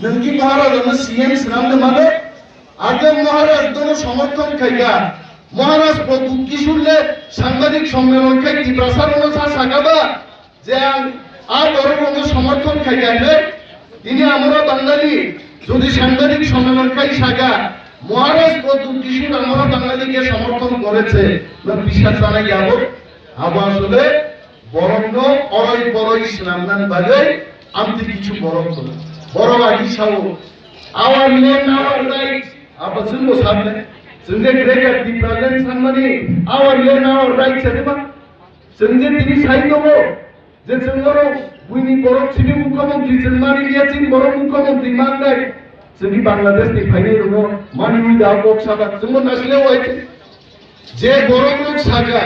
नंकी महाराज ने सीएम श्राम माने आगे महाराज दोनों समर्थन खाइगा महाराज प्रभु किशोरले सांबादिक सम्मेलन खाई ती प्रसारण सा साकाबा जे आ बड़ों समर्थन खाइगा তিনি আমরা বাঙালি যদি সাংবাদিক সম্মেলন খাই সাগা মহারাজ প্রভু কিশোর আমরা বাঙালিকে সমর্থন করেছে না বিশ্বাস জানাই যাব আবার আসলে বরণ্য অরই বড়ই ইসলামদান বাজে আমি কিছু বড় আগে সাও আওয়ার নেম আওয়ার রাইট আবার শুনবো সামনে जोंनि ग्रेटर दि प्रेजेंट सानमानि आवर लेन आवर राइट सेदेबा जोंजे दिनि साइन दङ जे जोंनो बुइनि बर' सिनि मुख्यमन्त्रि जोंमानि लियासिन बर' मुख्यमन्त्रि माननाय जोंनि बांलादेशनि फायनाय दङ मानि उइदा बक्साबा जोंबो नासले वाइছে जे बर' लोक सागा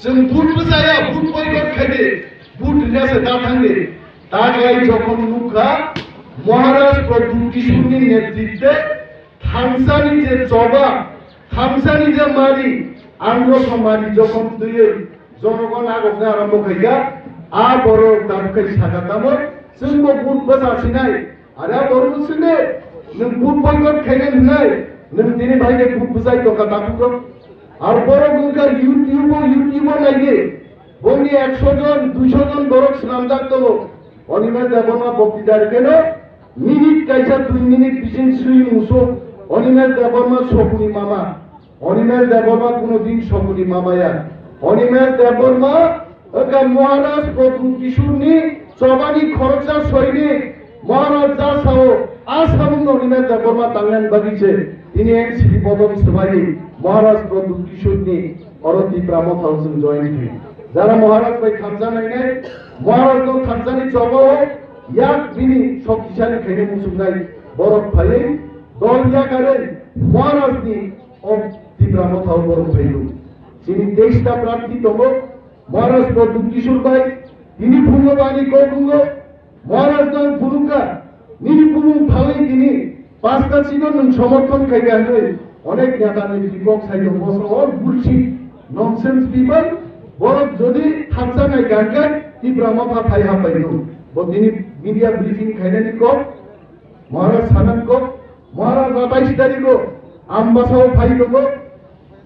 जों बुटबो जाया बुट बयकट खाइदे बुट नियासे दा थांदे दा गाय যখন नुखा महाराज प्रभु किशोरनि नेतृत्वे थामसानि जे जबा थामसानि जे मारि आंध्र समानि যখন दुयै जनगण आगमनो आरम्भ खाइगा आ बर' दामखाय सागातामो जोंबो बुट बजासिनाय आरो बर' सुने नों बुट बयकट खायनाय नुनाय नों दिनै भाइगे बुट बजाय दका दाखुगो आरो बर' गुनका इउटिउब नायगे बंनि 100 जन 200 जन बर' स्नामदाक दङ अनिमेल देबरमा बक्तिदार केनो मिनिट कायसा 2 मिनिट बिसिन सुइ मुसो অনিমেল দেববর্মা শকুনি মামা অনিমেল দেববর্মা কোনদিন শকুনি মামায়া অনিমেল দেববর্মা ওকা মহারাজ প্রভু কিশোরনি চবানি খরচা সৈনিক মহারাজ যা সাও আসামুন অনিমেল দেববর্মা তাংলান বাগিছে তিনি এনসিপি পদম সভায় মহারাজ প্রভু কিশোরনি অরতি প্রামত হাউসন জয়েন করে যারা মহারাজ ভাই খামজা নাইনে মহারাজ তো খামজানি চবাও ইয়াক বিনি শক্তিশালী খেনে মুসুমনাই বরফ ভাই দলিয়া করেন মহারাজনি অব ত্রিপুরা মথাও বড় ভাইলু যিনি দেশটা প্রার্থী তব মহারাজ প্রভু কিশোর ভাই তিনি ভূঙ্গবাণী কৌভুঙ্গ মহারাজ নাম ভুরুকা নিরিপুঙ্গ ভালোই তিনি পাঁচটা ছিল সমর্থন খাইবে আনলে অনেক নেতা নেত্রী কক সাইড বসো অল বুলশিট ননসেন্স পিপল বড় যদি থাকসা নাই গানকার ত্রিপুরা মথা ফাই হাপাইলো তিনি মিডিয়া ব্রিফিং খাইনানি কক মহারাজ সানান কক महाराज 28 तारिखो आमबासाव फाइदोगो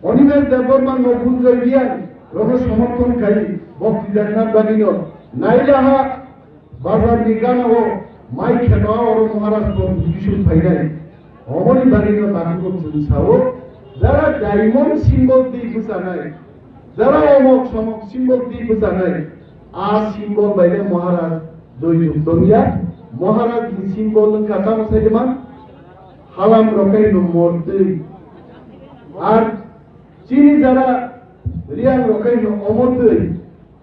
अनिमेल देबबर्मा नकुंजय बियान रहो समर्थन खाई बक्तिदारना बागिनो नाइलाहा बाजार निगानाओ माइ खेताओ और महाराज प्रभु किशोर फाइनाय अमनि बागिनो नाकुको जुनसाओ যারা ডায়মন্ড সিম্বল দিয়ে বুঝানাই যারা অমক সমক সিম্বল দিয়ে বুঝানাই আ সিম্বল বাইরে মহারাজ দৈযুগ দুনিয়া মহারাজ কি সিম্বল কাটা মসাইমান হালাম রকাই মরতে আর চিনি যারা রিয়াং রকাই অমরতে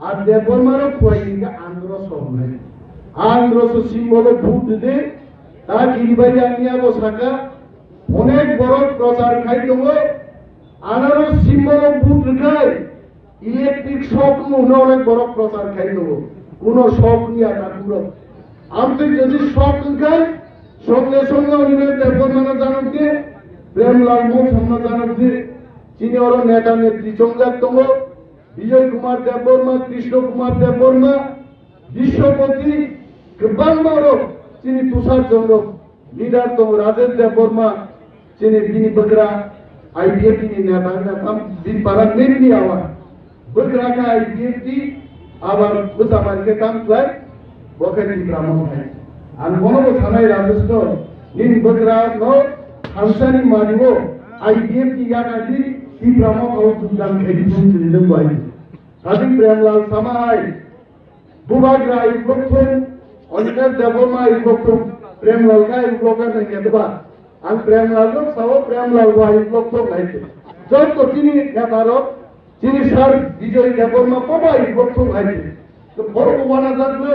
আর দেববর্মারও খুয়াইনিকা আন্ধ্র সব নাই আন্ধ্র সিম্বল ভূত দে তা গিরিবাই আনিয়া বসাকা অনেক বড় প্রচার খাই দङ আনারো সিম্বল ভূত খাই ইলেকট্রিক শক নুন অনেক বড় প্রচার খাই দङ কোন শক নিয়া তাকুর আমতে যদি শক খাই সঙ্গে সঙ্গে অনিমেল দেববর্মা জানতে প্রেমলাল মোহন জানতে চিনি ওর নেতা নেত্রী চঙ্গাক দङ বিজয় কুমার দেববর্মা কৃষ্ণ কুমার দেববর্মা বিশ্বপতি গোबां বড় চিনি তুষার চন্দ্র লিডার দङ রাজেশ দেববর্মা চিনি বিনি বকরা আইডিএফটি নেতা নেতা বিন পারাক নেনি আওয়া বকরা কা আইডিএফটি আবার বুঝামারকে কাম কয় বকেনি ব্রাহ্মণ হয় আর মনোবল থানায় রাজস্ব নিন বকরা নো হামসানি মানিও আইডিএফটি ইয়ানাদি ই ব্রাহ্মণ ও দুদান খেদি শুনছিলেন ভাই সাদি প্রেমলাল সামাই বুবাগ্রা ইবক্তম অনিমেল দেববর্মা ইবক্তম প্রেমলাল কা ইবক্তম নেতবা আর প্রেমলাল লোক সাও প্রেমলাল ভাই ইবক্তম নাইছে যত তিনি নেতারো তিনি স্যার বিজয় দেববর্মা পাবা ইবক্তম নাইছে তো বড় বানা যাবে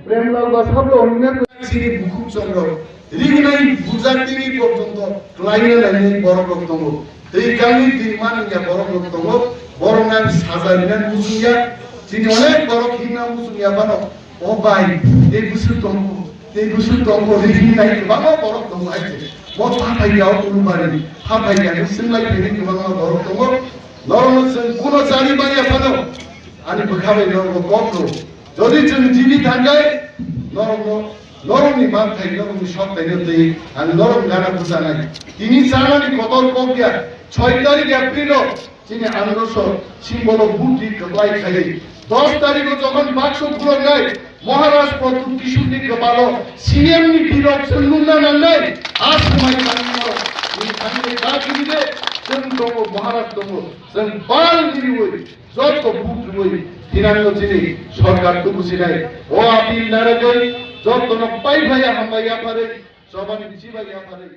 প্রেমলাল বা সাবলো অনিমেল চিনি বুকুম চন্দ্র রিগনাই বুজাতিনি পর্যন্ত ক্লাইনে লাইনে বড় বক্তব্য এই গালি দিমানিয়া বড় বক্তব্য বড় নাম সাজারিনা মুসুনিয়া চিনি অনেক বড় খিনা মুসুনিয়া বানো ও ভাই এই বুসু তঙ্গ রিগনাই বানো বড় বক্তব্য আছে ও ফাফাইয়াও কুলবারি ফাফাইয়া সিমলাই ফেরি বানো বড় বক্তব্য নরমসন কোন চারি বানিয়া বানো আনি বখাবে নরম বক্তব্য যদি তুমি জীবিত থাকে নরম নরমই মান থাই নরমই সব তাই হতে আর নরম গানা বুঝা নাই তিনি জানানি কত কবিয়া 6 তারিখ এপ্রিল তিনি আন্দোলন সিম্বল বুদ্ধি কলাই খাই 10 তারিখ যখন বাক্স পূরণ নাই মহারাজ প্রথম কিশোরী ভালো সিএম নি বিরোধ সুন্না নাই আজ সময় কান্না এই কান্না কাকি দিলে जों মহারাজ जों बाल गिरि वई যত বুট वई তিরাঙ্গ চিনি সরকার তো বুঝিনাই ও আপিল নারাজই যত ন পাই ভাইয়া হামাইয়া পারে সবানি বিচি ভাইয়া পারে